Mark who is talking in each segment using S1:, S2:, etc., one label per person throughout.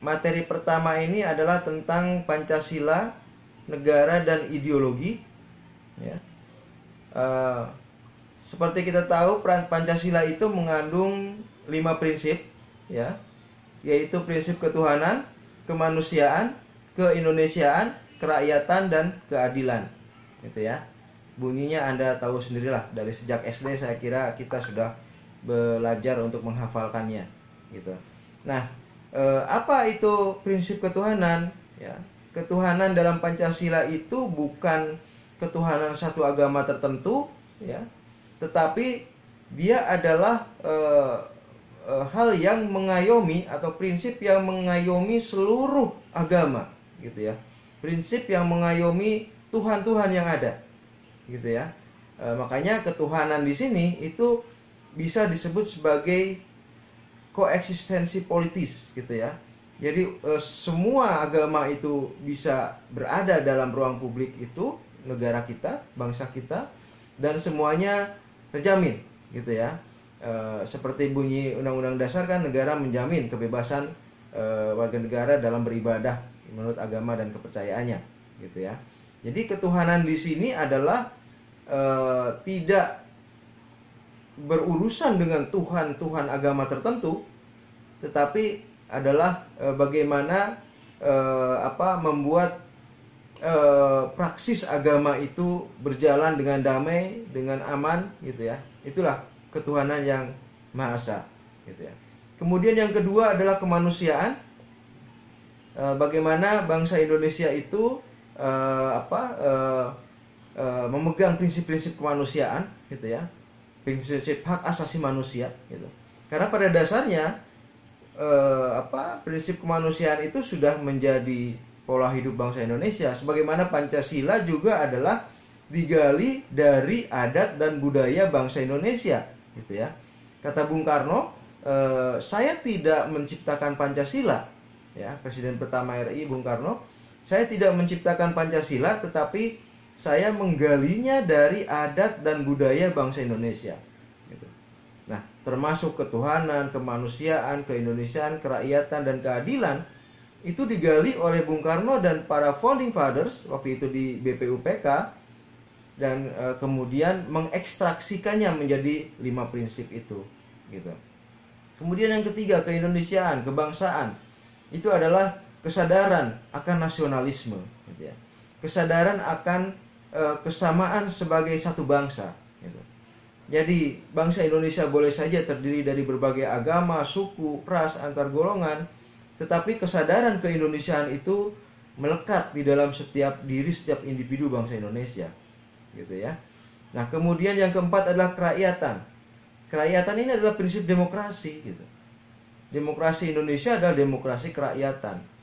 S1: materi pertama ini adalah tentang Pancasila, negara dan ideologi. Ya. Seperti kita tahu, Pancasila itu mengandung 5 prinsip, ya, yaitu prinsip ketuhanan, kemanusiaan, keindonesiaan, kerakyatan dan keadilan. Gitu ya. Bunyinya Anda tahu sendirilah, dari sejak SD saya kira kita sudah belajar untuk menghafalkannya, gitu. Nah, apa itu prinsip ketuhanan? Ya, ketuhanan dalam Pancasila itu bukan ketuhanan satu agama tertentu, ya, tetapi dia adalah hal yang mengayomi atau prinsip yang mengayomi seluruh agama, gitu ya. Prinsip yang mengayomi Tuhan-Tuhan yang ada, gitu ya. Makanya ketuhanan di sini itu bisa disebut sebagai koeksistensi politis, gitu ya. Jadi semua agama itu bisa berada dalam ruang publik itu, negara kita, bangsa kita, dan semuanya terjamin, gitu ya. Seperti bunyi Undang-Undang Dasar kan, negara menjamin kebebasan warga negara dalam beribadah menurut agama dan kepercayaannya, gitu ya. Jadi ketuhanan di sini adalah tidak berurusan dengan Tuhan agama tertentu, tetapi adalah bagaimana membuat praksis agama itu berjalan dengan damai, dengan aman, gitu ya. Itulah ketuhanan yang Maha Esa, gitu ya. Kemudian yang kedua adalah kemanusiaan. Bagaimana bangsa Indonesia itu memegang prinsip-prinsip kemanusiaan, gitu ya, prinsip hak asasi manusia, gitu. Karena pada dasarnya prinsip kemanusiaan itu sudah menjadi pola hidup bangsa Indonesia. Sebagaimana Pancasila juga adalah digali dari adat dan budaya bangsa Indonesia, gitu ya. Kata Bung Karno, saya tidak menciptakan Pancasila, ya, Presiden pertama RI Bung Karno. Saya tidak menciptakan Pancasila, tetapi saya menggalinya dari adat dan budaya bangsa Indonesia, gitu. Nah, termasuk ketuhanan, kemanusiaan, keindonesiaan, kerakyatan dan keadilan itu digali oleh Bung Karno dan para founding fathers waktu itu di BPUPK, dan kemudian mengekstraksikannya menjadi 5 prinsip itu, gitu. Kemudian yang ketiga, keindonesiaan, kebangsaan. Itu adalah kesadaran akan nasionalisme, gitu ya. Kesadaran akan kesamaan sebagai satu bangsa, gitu. Jadi bangsa Indonesia boleh saja terdiri dari berbagai agama, suku, ras, antar golongan, tetapi kesadaran keindonesiaan itu melekat di dalam setiap diri, setiap individu bangsa Indonesia, gitu ya. Nah, kemudian yang keempat adalah kerakyatan. Kerakyatan ini adalah prinsip demokrasi, gitu. Demokrasi Indonesia adalah demokrasi kerakyatan.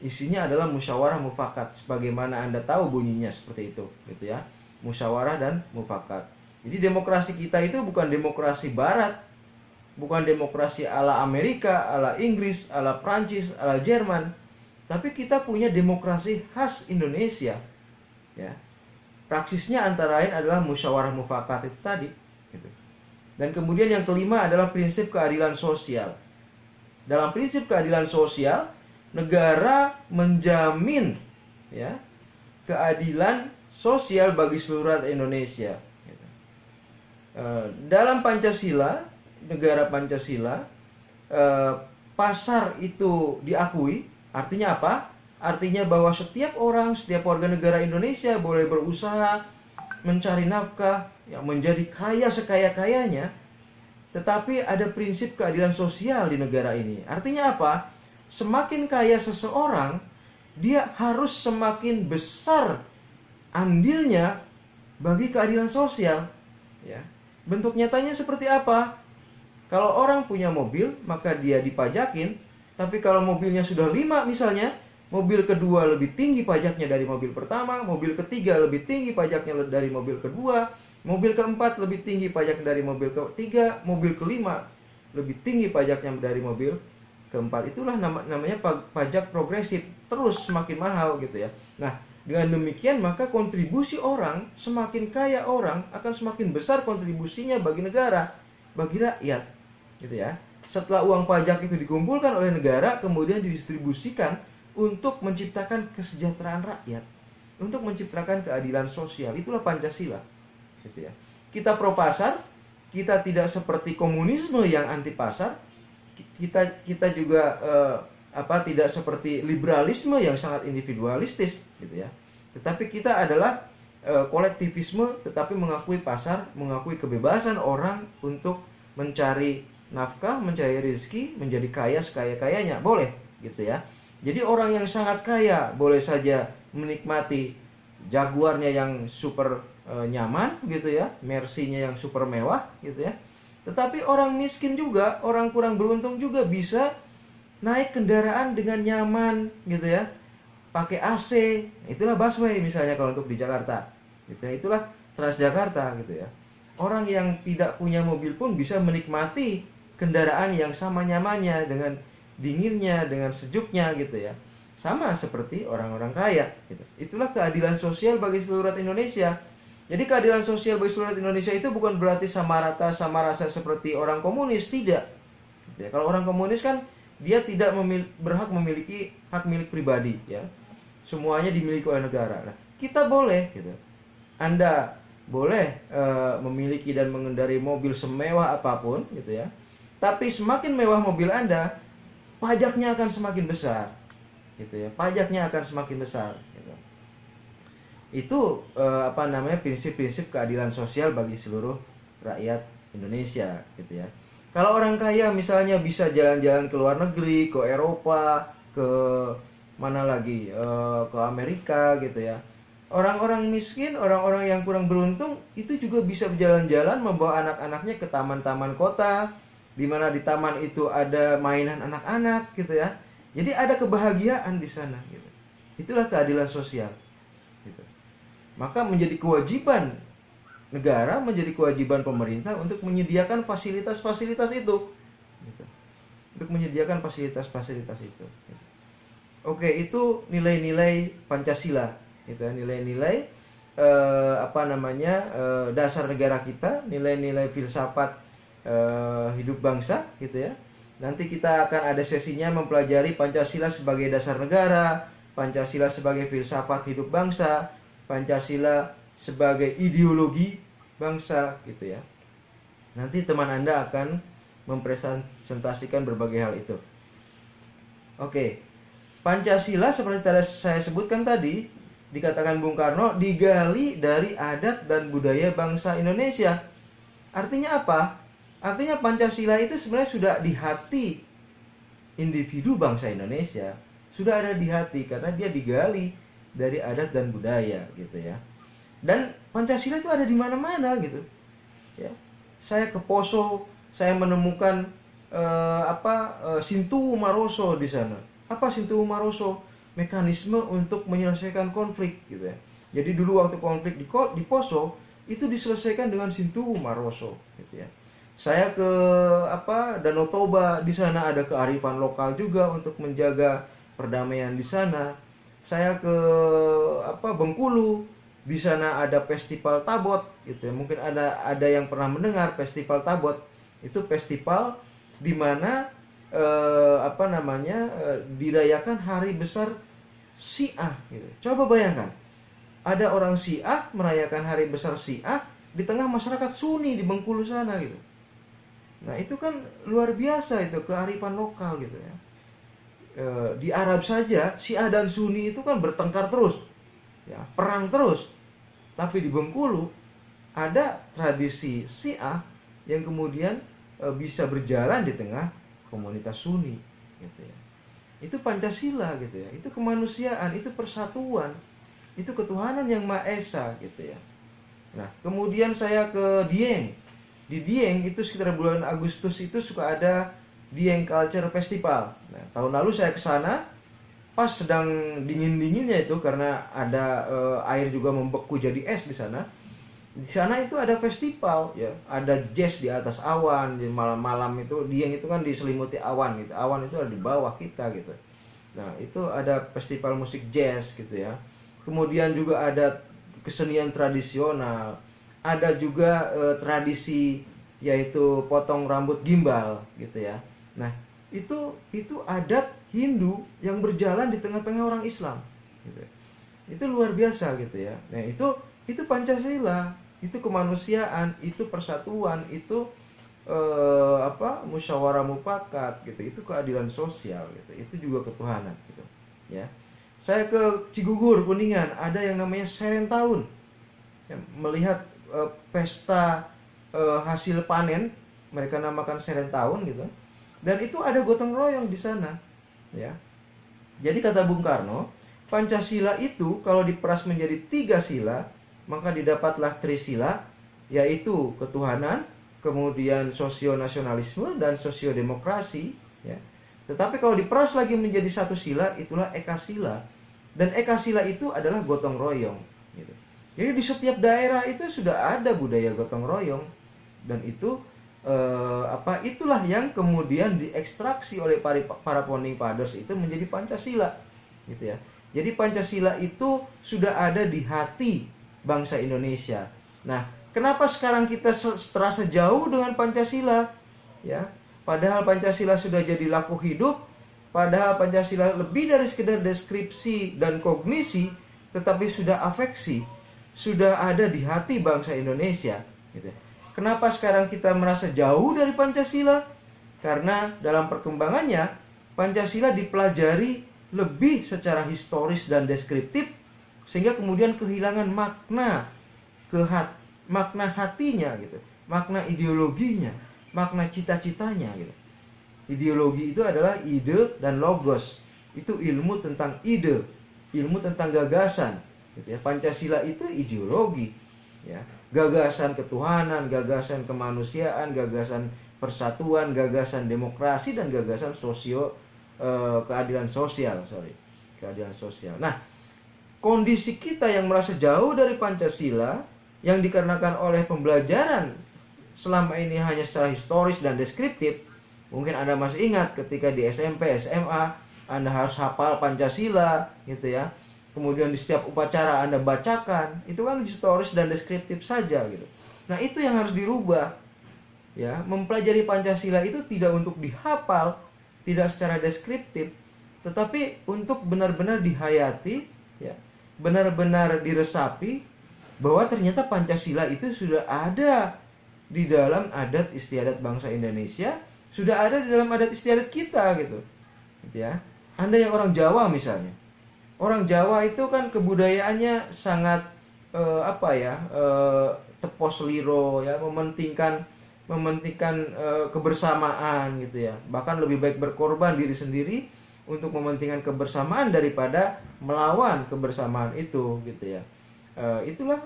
S1: Isinya adalah musyawarah mufakat, sebagaimana Anda tahu bunyinya seperti itu, gitu ya. Musyawarah dan mufakat. Jadi demokrasi kita itu bukan demokrasi barat, bukan demokrasi ala Amerika, ala Inggris, ala Prancis, ala Jerman, tapi kita punya demokrasi khas Indonesia, ya. Praksisnya antara lain adalah musyawarah mufakat itu tadi, gitu. Dan kemudian yang kelima adalah prinsip keadilan sosial. Dalam prinsip keadilan sosial, negara menjamin, ya, keadilan sosial bagi seluruh rakyat Indonesia, gitu. Dalam Pancasila, negara Pancasila, pasar itu diakui. Artinya apa? Artinya bahwa setiap orang, setiap warga negara Indonesia boleh berusaha, mencari nafkah, ya, menjadi kaya sekaya-kayanya. Tetapi ada prinsip keadilan sosial di negara ini. Artinya apa? Semakin kaya seseorang, dia harus semakin besar andilnya bagi keadilan sosial, ya. Bentuk nyatanya seperti apa? Kalau orang punya mobil, maka dia dipajakin. Tapi kalau mobilnya sudah 5 misalnya, mobil kedua lebih tinggi pajaknya dari mobil pertama, mobil ketiga lebih tinggi pajaknya dari mobil kedua, mobil keempat lebih tinggi pajak dari mobil ketiga, mobil kelima lebih tinggi pajaknya dari mobil keempat. Itulah namanya pajak progresif, terus semakin mahal, gitu ya. Nah, dengan demikian maka kontribusi orang, semakin kaya orang akan semakin besar kontribusinya bagi negara, bagi rakyat, gitu ya. setelah uang pajak itu dikumpulkan oleh negara, kemudian didistribusikan untuk menciptakan kesejahteraan rakyat, untuk menciptakan keadilan sosial. Itulah Pancasila, gitu ya. Kita pro pasar, kita tidak seperti komunisme yang anti pasar, kita juga tidak seperti liberalisme yang sangat individualistis, gitu ya. Tetapi kita adalah kolektivisme, tetapi mengakui pasar, mengakui kebebasan orang untuk mencari nafkah, mencari rezeki, menjadi kaya sekaya-kayanya, boleh, gitu ya. Jadi orang yang sangat kaya boleh saja menikmati Jaguarnya yang super nyaman, gitu ya, Mercy-nya yang super mewah, gitu ya. Tetapi orang miskin juga, orang kurang beruntung juga bisa naik kendaraan dengan nyaman, gitu ya, pakai AC. Itulah busway misalnya kalau untuk di Jakarta, gitu ya. Itulah Transjakarta, gitu ya. Orang yang tidak punya mobil pun bisa menikmati kendaraan yang sama nyamannya, dengan dinginnya, dengan sejuknya, gitu ya. Sama seperti orang-orang kaya, gitu. Itulah keadilan sosial bagi seluruh rakyat Indonesia. Jadi keadilan sosial bagi seluruh rakyat Indonesia itu bukan berarti sama rata, sama rasa seperti orang komunis, tidak. Gitu ya. Kalau orang komunis kan dia tidak berhak memiliki hak milik pribadi, ya. Semuanya dimiliki oleh negara. Nah, kita boleh, gitu. Anda boleh memiliki dan mengendarai mobil semewah apapun, gitu ya. Tapi semakin mewah mobil Anda, pajaknya akan semakin besar, gitu ya. Pajaknya akan semakin besar, gitu. Itu prinsip-prinsip keadilan sosial bagi seluruh rakyat Indonesia, gitu ya. Kalau orang kaya misalnya bisa jalan-jalan ke luar negeri, ke Eropa, ke mana lagi, ke Amerika, gitu ya. Orang-orang miskin, orang-orang yang kurang beruntung itu juga bisa berjalan-jalan membawa anak-anaknya ke taman-taman kota, di mana di taman itu ada mainan anak-anak, gitu ya. Jadi ada kebahagiaan di sana, gitu. Itulah keadilan sosial, gitu. Maka menjadi kewajiban negara, menjadi kewajiban pemerintah untuk menyediakan fasilitas-fasilitas itu, gitu. Untuk menyediakan fasilitas-fasilitas itu, gitu. Oke, itu nilai-nilai Pancasila, gitu ya. Nilai-nilai dasar negara kita, nilai-nilai filsafat hidup bangsa, gitu ya. Nanti kita akan ada sesinya mempelajari Pancasila sebagai dasar negara, Pancasila sebagai filsafat hidup bangsa, Pancasila sebagai ideologi bangsa, gitu ya. Nanti teman Anda akan mempresentasikan berbagai hal itu. Oke. Pancasila seperti tadi saya sebutkan tadi, dikatakan Bung Karno, digali dari adat dan budaya bangsa Indonesia. Artinya apa? Artinya Pancasila itu sebenarnya sudah di hati individu bangsa Indonesia. Sudah ada di hati karena dia digali dari adat dan budaya, gitu ya. Dan Pancasila itu ada di mana-mana, gitu. Ya. Saya ke Poso, saya menemukan Sintu Maroso di sana. Apa Sintu Maroso? Mekanisme untuk menyelesaikan konflik, gitu ya. Jadi dulu waktu konflik di Poso itu diselesaikan dengan Sintu Maroso, gitu ya. Saya ke Danau Toba, di sana ada kearifan lokal juga untuk menjaga perdamaian di sana. Saya ke Bengkulu, di sana ada festival Tabot, gitu ya. Mungkin ada yang pernah mendengar festival Tabot. Itu festival di mana dirayakan hari besar Syiah, gitu. Coba bayangkan, ada orang Syiah merayakan hari besar Syiah di tengah masyarakat Sunni di Bengkulu sana, gitu. Nah, itu kan luar biasa, itu kearifan lokal, gitu ya. Di Arab saja Syiah dan Sunni itu kan bertengkar terus, ya, perang terus. Tapi di Bengkulu ada tradisi Syiah yang kemudian bisa berjalan di tengah komunitas Sunni, gitu ya. Itu Pancasila, gitu ya. Itu kemanusiaan, itu persatuan, itu ketuhanan yang Maha Esa, gitu ya. Nah, kemudian saya ke Dieng. Di Dieng itu sekitar bulan Agustus itu suka ada Dieng Culture Festival. Nah, tahun lalu saya ke sana pas sedang dingin-dinginnya itu, karena ada air juga membeku jadi es di sana. Di sana itu ada festival, ya, ada jazz di atas awan. Di malam-malam itu Dieng itu kan diselimuti awan, gitu. Awan itu ada di bawah kita, gitu. Nah, itu ada festival musik jazz, gitu ya. Kemudian juga ada kesenian tradisional, ada juga tradisi yaitu potong rambut gimbal, gitu ya. Nah, itu adat Hindu yang berjalan di tengah-tengah orang Islam gitu. Itu luar biasa gitu ya. Nah, itu Pancasila, itu kemanusiaan, itu persatuan, itu musyawarah mufakat gitu. Itu keadilan sosial gitu. Itu juga ketuhanan gitu. Ya. Saya ke Cigugur, Kuningan, ada yang namanya Serentahun. Ya, melihat pesta hasil panen, mereka namakan Serentahun gitu. Dan itu ada gotong royong di sana, ya. Jadi kata Bung Karno, Pancasila itu kalau diperas menjadi 3 sila, maka didapatlah Trisila, yaitu ketuhanan, kemudian sosionasionalisme dan sosiodemokrasi, ya. Tetapi kalau diperas lagi menjadi 1 sila, itulah Ekasila. Dan Ekasila itu adalah gotong royong, gitu. Jadi di setiap daerah itu sudah ada budaya gotong royong, dan itu itulah yang kemudian diekstraksi oleh para founding fathers itu menjadi Pancasila, gitu ya. Jadi Pancasila itu sudah ada di hati bangsa Indonesia. Nah, kenapa sekarang kita terasa jauh dengan Pancasila? Ya, padahal Pancasila sudah jadi laku hidup, padahal Pancasila lebih dari sekedar deskripsi dan kognisi, tetapi sudah afeksi, sudah ada di hati bangsa Indonesia, gitu ya. Kenapa sekarang kita merasa jauh dari Pancasila? Karena dalam perkembangannya Pancasila dipelajari lebih secara historis dan deskriptif, sehingga kemudian kehilangan makna makna hatinya gitu, makna ideologinya, makna cita-citanya gitu. Ideologi itu adalah ide dan logos. Itu ilmu tentang ide, ilmu tentang gagasan gitu ya. Pancasila itu ideologi, ya. Gagasan ketuhanan, gagasan kemanusiaan, gagasan persatuan, gagasan demokrasi, dan gagasan keadilan sosial, keadilan sosial. Nah, kondisi kita yang merasa jauh dari Pancasila, yang dikarenakan oleh pembelajaran selama ini hanya secara historis dan deskriptif. Mungkin Anda masih ingat ketika di SMP, SMA, Anda harus hafal Pancasila, gitu ya. Kemudian di setiap upacara Anda bacakan, itu kan historis dan deskriptif saja gitu. Nah, itu yang harus dirubah. Ya, mempelajari Pancasila itu tidak untuk dihafal, tidak secara deskriptif, tetapi untuk benar-benar dihayati, ya, benar-benar diresapi bahwa ternyata Pancasila itu sudah ada di dalam adat istiadat bangsa Indonesia, sudah ada di dalam adat istiadat kita gitu. Gitu ya. Anda yang orang Jawa misalnya. Orang Jawa itu kan kebudayaannya sangat tepos liro ya, mementingkan kebersamaan gitu ya. Bahkan lebih baik berkorban diri sendiri untuk mementingkan kebersamaan daripada melawan kebersamaan itu gitu ya. Itulah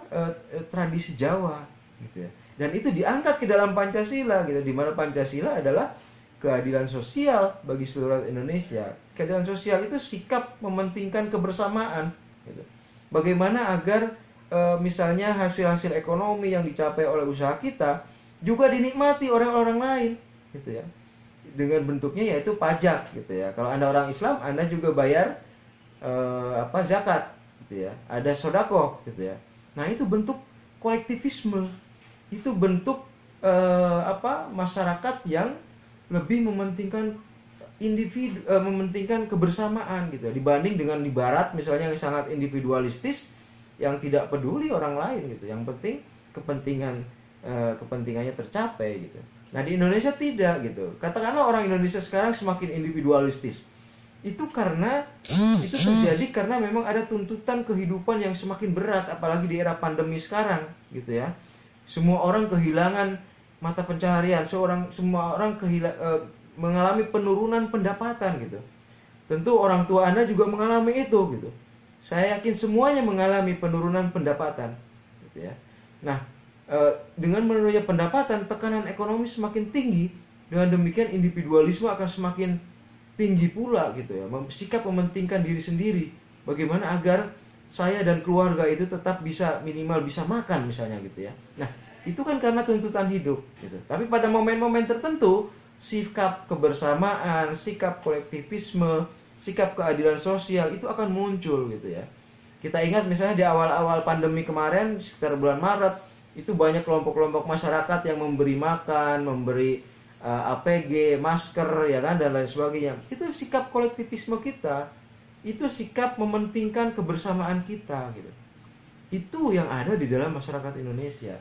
S1: tradisi Jawa gitu ya. Dan itu diangkat ke dalam Pancasila gitu, di mana Pancasila adalah keadilan sosial bagi seluruh Indonesia. Keadilan sosial itu sikap mementingkan kebersamaan gitu. Bagaimana agar misalnya hasil-hasil ekonomi yang dicapai oleh usaha kita juga dinikmati oleh orang lain gitu ya. Dengan bentuknya yaitu pajak gitu ya. Kalau Anda orang Islam, Anda juga bayar zakat gitu ya. Ada sedekah gitu ya. Nah, itu bentuk kolektivisme. Itu bentuk masyarakat yang lebih mementingkan individu, mementingkan kebersamaan gitu dibanding dengan di barat misalnya yang sangat individualistis, yang tidak peduli orang lain gitu. Yang penting kepentingannya tercapai gitu. Nah, di Indonesia tidak gitu. Katakanlah orang Indonesia sekarang semakin individualistis. Itu terjadi karena memang ada tuntutan kehidupan yang semakin berat, apalagi di era pandemi sekarang gitu ya. Semua orang kehilangan mata pencaharian, semua orang mengalami penurunan pendapatan gitu. Tentu orang tua Anda juga mengalami itu gitu. Saya yakin semuanya mengalami penurunan pendapatan gitu ya. Nah, dengan menurunnya pendapatan, tekanan ekonomi semakin tinggi. Dengan demikian individualisme akan semakin tinggi pula gitu ya. Sikap mementingkan diri sendiri. Bagaimana agar saya dan keluarga itu tetap minimal bisa makan misalnya gitu ya. Nah, itu kan karena tuntutan hidup gitu. Tapi pada momen-momen tertentu, sikap kebersamaan, sikap kolektivisme, sikap keadilan sosial itu akan muncul gitu ya. Kita ingat misalnya di awal-awal pandemi kemarin, sekitar bulan Maret, itu banyak kelompok-kelompok masyarakat yang memberi makan, memberi APG, masker, ya kan, dan lain sebagainya. Itu sikap kolektivisme kita, itu sikap mementingkan kebersamaan kita, gitu. Itu yang ada di dalam masyarakat Indonesia.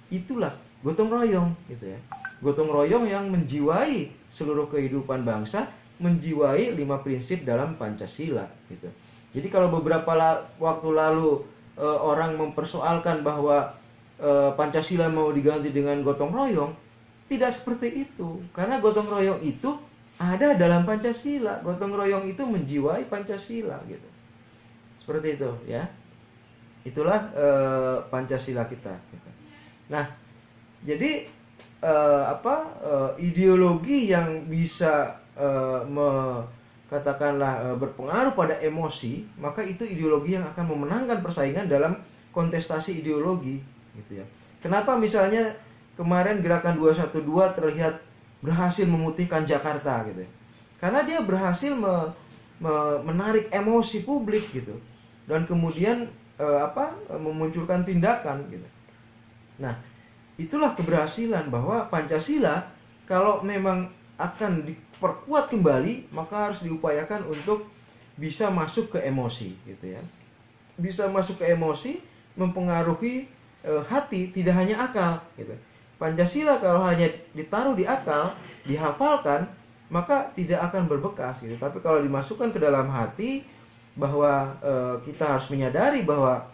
S1: Itulah gotong royong, gitu ya. Gotong royong yang menjiwai seluruh kehidupan bangsa, menjiwai 5 prinsip dalam Pancasila, gitu. Jadi kalau beberapa waktu lalu orang mempersoalkan bahwa Pancasila mau diganti dengan gotong royong, tidak seperti itu, karena gotong royong itu ada dalam Pancasila. Gotong royong itu menjiwai Pancasila, gitu. Seperti itu, ya. Itulah Pancasila kita, gitu. Nah, jadi ideologi yang bisa katakanlah berpengaruh pada emosi, maka itu ideologi yang akan memenangkan persaingan dalam kontestasi ideologi, gitu ya. Kenapa misalnya kemarin gerakan 212 terlihat berhasil memutihkan Jakarta, gitu ya? Karena dia berhasil menarik emosi publik, gitu, dan kemudian memunculkan tindakan, gitu. Nah, itulah keberhasilan bahwa Pancasila kalau memang akan diperkuat kembali, maka harus diupayakan untuk bisa masuk ke emosi, gitu ya. Bisa masuk ke emosi, mempengaruhi hati, tidak hanya akal, gitu. Pancasila kalau hanya ditaruh di akal, dihafalkan, maka tidak akan berbekas, gitu. Tapi kalau dimasukkan ke dalam hati, bahwa kita harus menyadari bahwa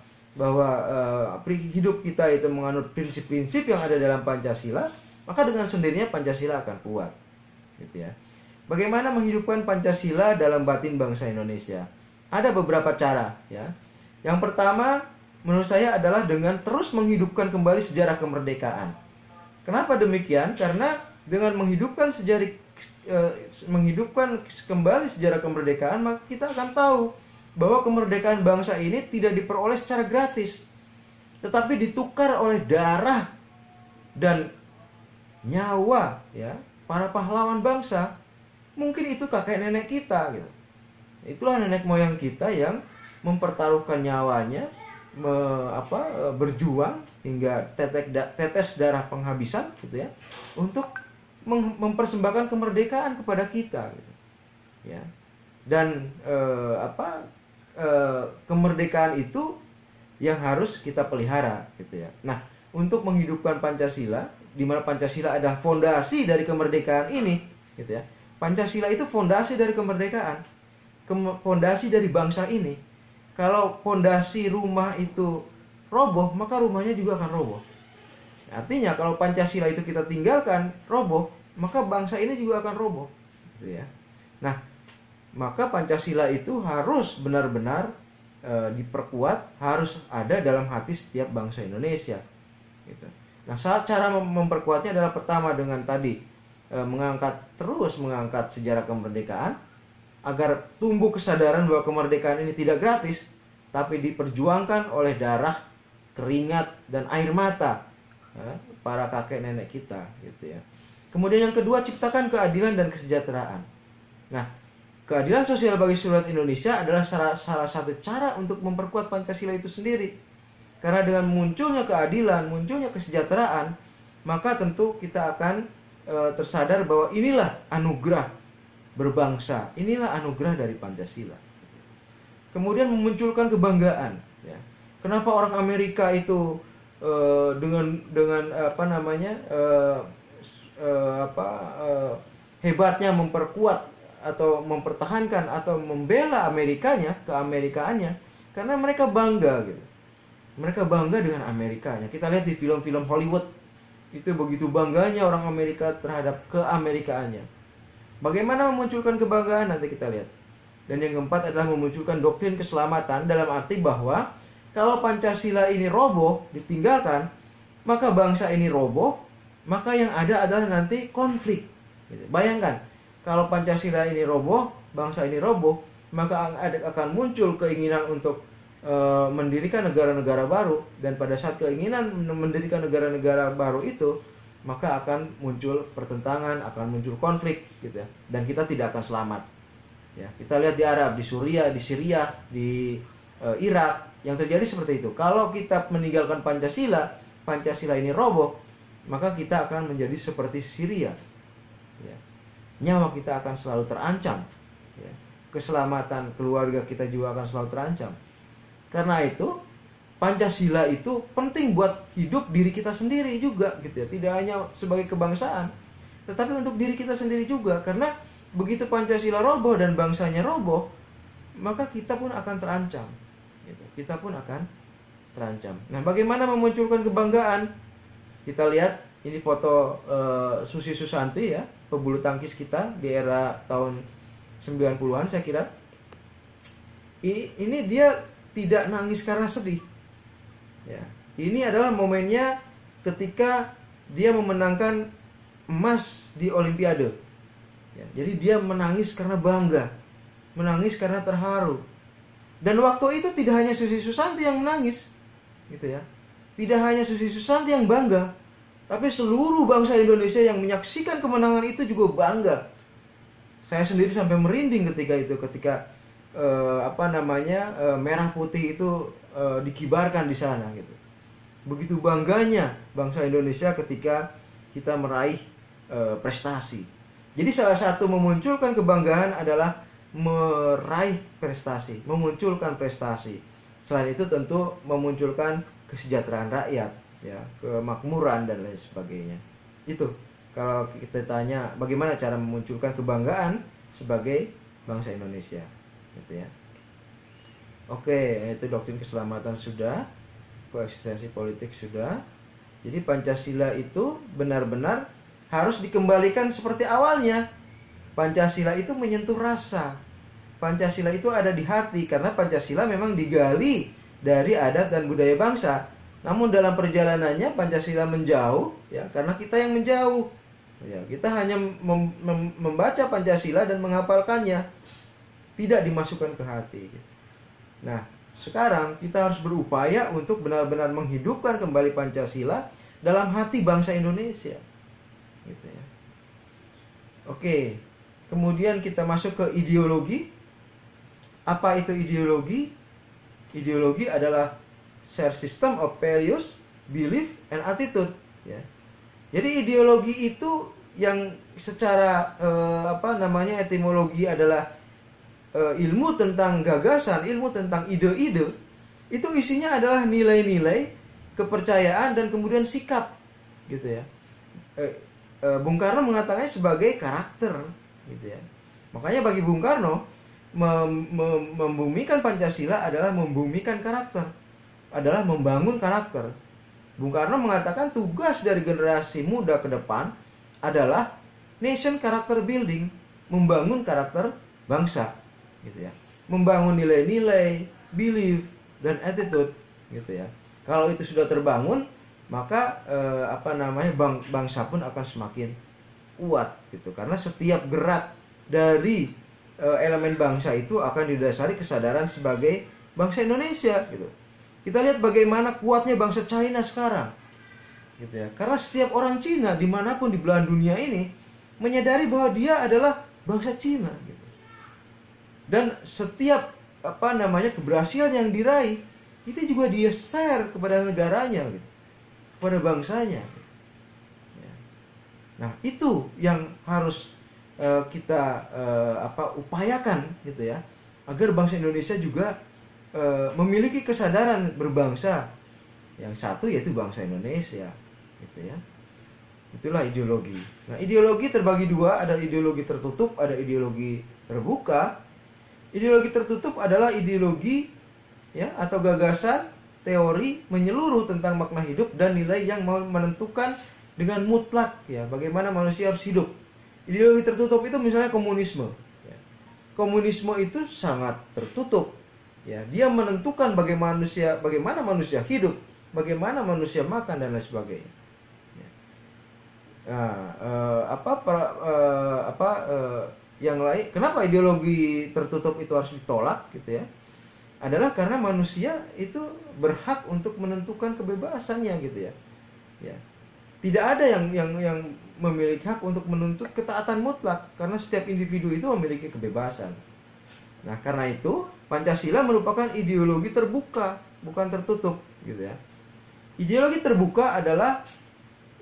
S1: hidup kita itu menganut prinsip-prinsip yang ada dalam Pancasila, maka dengan sendirinya Pancasila akan kuat, gitu ya. Bagaimana menghidupkan Pancasila dalam batin bangsa Indonesia? Ada beberapa cara, ya. Yang pertama, menurut saya adalah dengan terus menghidupkan kembali sejarah kemerdekaan. Kenapa demikian? Karena dengan menghidupkan kembali sejarah kemerdekaan, maka kita akan tahu bahwa kemerdekaan bangsa ini tidak diperoleh secara gratis, tetapi ditukar oleh darah dan nyawa, ya, para pahlawan bangsa. Mungkin itu kakek nenek kita, gitu. Itulah nenek moyang kita yang mempertaruhkan nyawanya, berjuang hingga tetes darah penghabisan, gitu ya, untuk mempersembahkan kemerdekaan kepada kita, gitu, ya. Dan kemerdekaan itu yang harus kita pelihara, gitu ya. Nah, untuk menghidupkan Pancasila, di mana Pancasila adalah fondasi dari kemerdekaan ini, gitu ya. Pancasila itu fondasi dari kemerdekaan, fondasi dari bangsa ini. Kalau fondasi rumah itu roboh, maka rumahnya juga akan roboh. Artinya kalau Pancasila itu kita tinggalkan, roboh, maka bangsa ini juga akan roboh, gitu ya. Nah, maka Pancasila itu harus benar-benar diperkuat, harus ada dalam hati setiap bangsa Indonesia, gitu. Nah, cara memperkuatnya adalah pertama dengan tadi terus mengangkat sejarah kemerdekaan, agar tumbuh kesadaran bahwa kemerdekaan ini tidak gratis, tapi diperjuangkan oleh darah, keringat, dan air mata para kakek nenek kita, gitu ya. Kemudian yang kedua, ciptakan keadilan dan kesejahteraan. Nah, keadilan sosial bagi seluruh Indonesia adalah salah satu cara untuk memperkuat Pancasila itu sendiri. Karena dengan munculnya keadilan, munculnya kesejahteraan, maka tentu kita akan tersadar bahwa inilah anugerah berbangsa, inilah anugerah dari Pancasila. Kemudian memunculkan kebanggaan, ya. Kenapa orang Amerika itu hebatnya memperkuat atau mempertahankan atau membela keamerikaannya? Karena mereka bangga, gitu. Mereka bangga dengan Amerikanya. Kita lihat di film-film Hollywood, itu begitu bangganya orang Amerika terhadap keamerikaannya. Bagaimana memunculkan kebanggaan, nanti kita lihat. Dan yang keempat adalah memunculkan doktrin keselamatan, dalam arti bahwa kalau Pancasila ini roboh, ditinggalkan, maka bangsa ini roboh, maka yang ada adalah nanti konflik. Bayangkan, kalau Pancasila ini roboh, bangsa ini roboh, maka akan muncul keinginan untuk mendirikan negara-negara baru. Dan pada saat keinginan mendirikan negara-negara baru itu, maka akan muncul pertentangan, akan muncul konflik, gitu ya. Dan kita tidak akan selamat, ya. Kita lihat di Arab, di Suriah, di Syria, di Irak, yang terjadi seperti itu. Kalau kita meninggalkan Pancasila ini roboh, maka kita akan menjadi seperti Syria, ya, nyawa kita akan selalu terancam, ya. Keselamatan keluarga kita juga akan selalu terancam. Karena itu Pancasila itu penting buat hidup diri kita sendiri juga, gitu ya. Tidak hanya sebagai kebangsaan, tetapi untuk diri kita sendiri juga. Karena begitu Pancasila roboh dan bangsanya roboh, maka kita pun akan terancam, gitu. Kita pun akan terancam. Nah, bagaimana memunculkan kebanggaan? Kita lihat ini foto Susi Susanti, ya, pebulu tangkis kita di era tahun 90-an saya kira. Ini dia tidak nangis karena sedih. Ya, ini adalah momennya ketika dia memenangkan emas di Olimpiade. Ya, jadi dia menangis karena bangga, menangis karena terharu. Dan waktu itu tidak hanya Susi Susanti yang menangis, gitu ya. Tidak hanya Susi Susanti yang bangga, tapi seluruh bangsa Indonesia yang menyaksikan kemenangan itu juga bangga. Saya sendiri sampai merinding ketika merah putih itu dikibarkan di sana, gitu. Begitu bangganya bangsa Indonesia ketika kita meraih prestasi. Jadi salah satu memunculkan kebanggaan adalah meraih prestasi, memunculkan prestasi. Selain itu tentu memunculkan kesejahteraan rakyat, ya, kemakmuran dan lain sebagainya. Itu kalau kita tanya bagaimana cara memunculkan kebanggaan sebagai bangsa Indonesia, gitu ya. Oke, itu doktrin keselamatan sudah, koeksistensi politik sudah. Jadi Pancasila itu benar-benar harus dikembalikan seperti awalnya. Pancasila itu menyentuh rasa. Pancasila itu ada di hati karena Pancasila memang digali dari adat dan budaya bangsa. Namun dalam perjalanannya Pancasila menjauh, ya, karena kita yang menjauh. Ya, kita hanya membaca Pancasila dan menghafalkannya, tidak dimasukkan ke hati. Nah, sekarang kita harus berupaya untuk benar-benar menghidupkan kembali Pancasila dalam hati bangsa Indonesia, gitu ya. Oke, kemudian kita masuk ke ideologi. Apa itu ideologi? Ideologi adalah shared system of values, belief, and attitude, ya. Jadi ideologi itu yang secara etimologi adalah ilmu tentang gagasan, ilmu tentang ide-ide. Itu isinya adalah nilai-nilai, kepercayaan, dan kemudian sikap, gitu ya. Bung Karno mengatakannya sebagai karakter, gitu ya. Makanya bagi Bung Karno membumikan Pancasila adalah membumikan karakter, adalah membangun karakter. Bung Karno mengatakan tugas dari generasi muda ke depan adalah nation character building, membangun karakter bangsa, gitu ya. Membangun nilai-nilai, belief, dan attitude, gitu ya. Kalau itu sudah terbangun, maka bangsa pun akan semakin kuat, gitu. Karena setiap gerak dari elemen bangsa itu akan didasari kesadaran sebagai bangsa Indonesia, gitu. Kita lihat bagaimana kuatnya bangsa China sekarang, gitu ya. Karena setiap orang Cina dimanapun di belahan dunia ini menyadari bahwa dia adalah bangsa Cina, gitu. Dan setiap keberhasilan yang diraih itu juga dia share kepada negaranya, gitu, kepada bangsanya, gitu. Ya. Nah, itu yang harus kita upayakan, gitu ya, agar bangsa Indonesia juga memiliki kesadaran berbangsa yang satu, yaitu bangsa Indonesia, gitu ya. Itulah ideologi. Nah, ideologi terbagi dua, ada ideologi tertutup, ada ideologi terbuka. Ideologi tertutup adalah ideologi, ya, atau gagasan, teori menyeluruh tentang makna hidup dan nilai yang mau menentukan dengan mutlak, ya, bagaimana manusia harus hidup. Ideologi tertutup itu misalnya komunisme, ya. Komunisme itu sangat tertutup, ya. Dia menentukan bagaimana manusia hidup, bagaimana manusia makan, dan lain sebagainya. Ya. Yang lain, kenapa ideologi tertutup itu harus ditolak, gitu ya? Adalah karena manusia itu berhak untuk menentukan kebebasannya, gitu ya. Ya. Tidak ada yang memiliki hak untuk menuntut ketaatan mutlak, karena setiap individu itu memiliki kebebasan. Nah, karena itu Pancasila merupakan ideologi terbuka, bukan tertutup, gitu ya. Ideologi terbuka adalah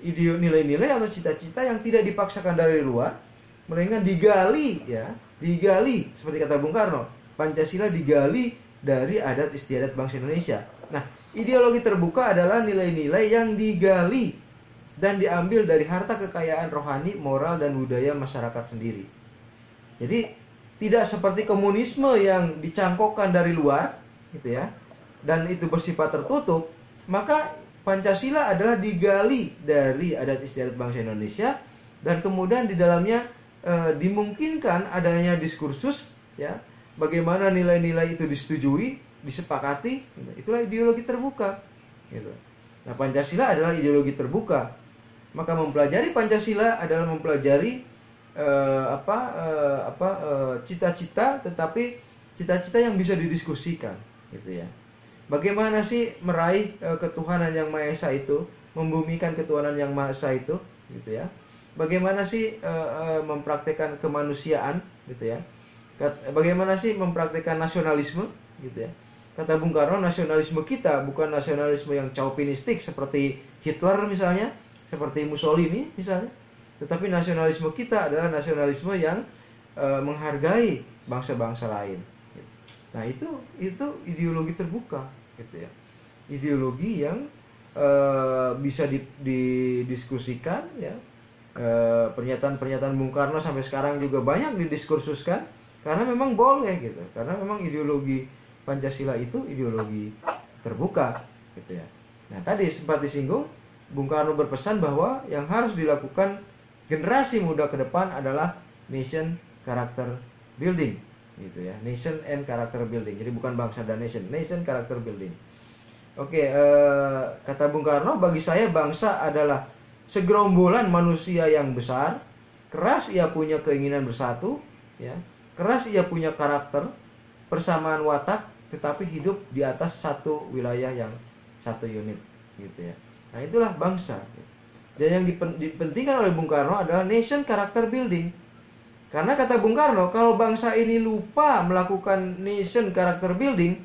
S1: nilai-nilai atau cita-cita yang tidak dipaksakan dari luar, melainkan digali, ya, digali seperti kata Bung Karno. Pancasila digali dari adat istiadat bangsa Indonesia. Nah, ideologi terbuka adalah nilai-nilai yang digali dan diambil dari harta kekayaan rohani, moral, dan budaya masyarakat sendiri. Jadi tidak seperti komunisme yang dicangkokkan dari luar, gitu ya, dan itu bersifat tertutup. Maka Pancasila adalah digali dari adat istiadat bangsa Indonesia, dan kemudian di dalamnya dimungkinkan adanya diskursus, ya, bagaimana nilai-nilai itu disetujui, disepakati. Itulah ideologi terbuka, gitu. Nah, Pancasila adalah ideologi terbuka. Maka mempelajari Pancasila adalah mempelajari cita-cita, tetapi cita-cita yang bisa didiskusikan, gitu ya. Bagaimana sih meraih ketuhanan yang Maha Esa itu, membumikan ketuhanan yang Maha Esa itu, gitu ya. Bagaimana sih mempraktekkan kemanusiaan, gitu ya. Bagaimana sih mempraktekkan nasionalisme, gitu ya. Kata Bung Karno, nasionalisme kita bukan nasionalisme yang chauvinistik seperti Hitler misalnya, seperti Mussolini misalnya, tetapi nasionalisme kita adalah nasionalisme yang menghargai bangsa-bangsa lain. Nah, itu ideologi terbuka, gitu ya. Ideologi yang bisa didiskusikan, ya. Pernyataan-pernyataan Bung Karno sampai sekarang juga banyak didiskursuskan karena memang boleh, gitu. Karena memang ideologi Pancasila itu ideologi terbuka, gitu ya. Nah, tadi sempat disinggung, Bung Karno berpesan bahwa yang harus dilakukan generasi muda ke depan adalah nation character building, gitu ya. Nation and character building. Jadi bukan bangsa dan nation character building. Oke, kata Bung Karno, bagi saya bangsa adalah segerombolan manusia yang besar, keras ia punya keinginan bersatu, ya. Keras ia punya karakter, persamaan watak, tetapi hidup di atas satu wilayah yang satu unit, gitu ya. Nah, itulah bangsa. Dan yang dipentingkan oleh Bung Karno adalah nation character building. Karena kata Bung Karno, kalau bangsa ini lupa melakukan nation character building,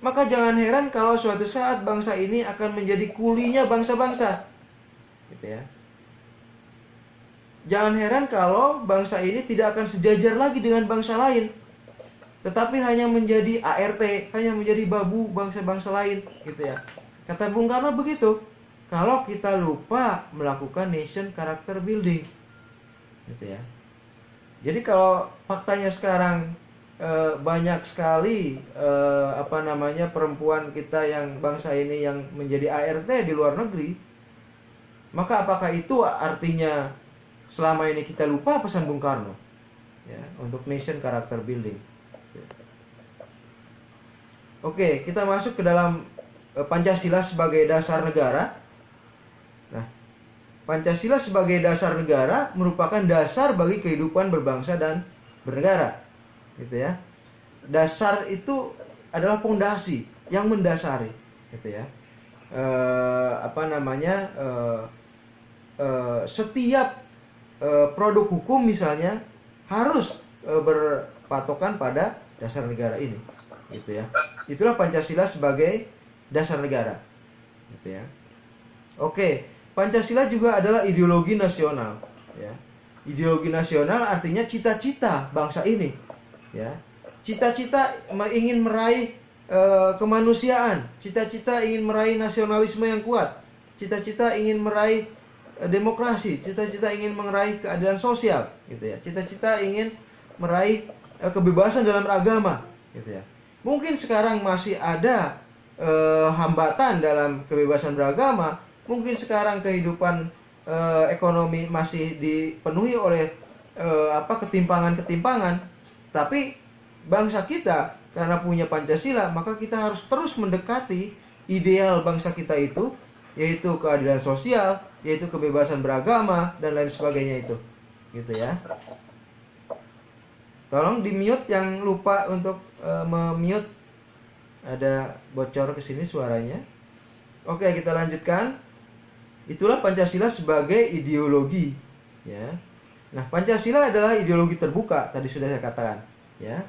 S1: maka jangan heran kalau suatu saat bangsa ini akan menjadi kulinya bangsa-bangsa, gitu ya. Jangan heran kalau bangsa ini tidak akan sejajar lagi dengan bangsa lain, tetapi hanya menjadi ART, hanya menjadi babu bangsa-bangsa lain, gitu ya. Kata Bung Karno begitu. Kalau kita lupa melakukan nation character building, gitu ya. Jadi kalau faktanya sekarang banyak sekali perempuan kita yang bangsa ini yang menjadi ART di luar negeri, maka apakah itu artinya selama ini kita lupa pesan Bung Karno, ya, untuk nation character building? Oke, kita masuk ke dalam Pancasila sebagai dasar negara. Nah, Pancasila sebagai dasar negara merupakan dasar bagi kehidupan berbangsa dan bernegara, gitu ya. Dasar itu adalah fondasi yang mendasari, gitu ya. Setiap produk hukum misalnya harus berpatokan pada dasar negara ini, gitu ya. Itulah Pancasila sebagai dasar negara, gitu ya. Oke. Pancasila juga adalah ideologi nasional, ya. Ideologi nasional artinya cita-cita bangsa ini, ya. Cita-cita ingin meraih kemanusiaan, cita-cita ingin meraih nasionalisme yang kuat, cita-cita ingin meraih demokrasi, cita-cita ingin meraih keadilan sosial, gitu ya. Cita-cita ingin meraih kebebasan dalam beragama, gitu ya. Mungkin sekarang masih ada hambatan dalam kebebasan beragama. Mungkin sekarang kehidupan ekonomi masih dipenuhi oleh ketimpangan-ketimpangan. Tapi bangsa kita karena punya Pancasila, maka kita harus terus mendekati ideal bangsa kita itu, yaitu keadilan sosial, yaitu kebebasan beragama dan lain sebagainya itu, gitu ya. Tolong di-mute yang lupa untuk memute. Ada bocor ke sini suaranya. Oke, kita lanjutkan. Itulah Pancasila sebagai ideologi, ya. Nah, Pancasila adalah ideologi terbuka, tadi sudah saya katakan, ya.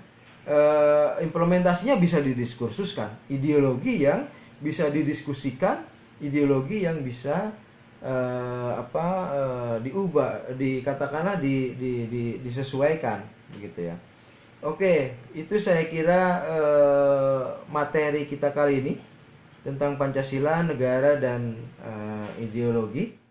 S1: Implementasinya bisa didiskursuskan, ideologi yang bisa didiskusikan, ideologi yang bisa diubah, dikatakanlah disesuaikan begitu ya. Oke, itu saya kira materi kita kali ini tentang Pancasila, negara dan ideologi.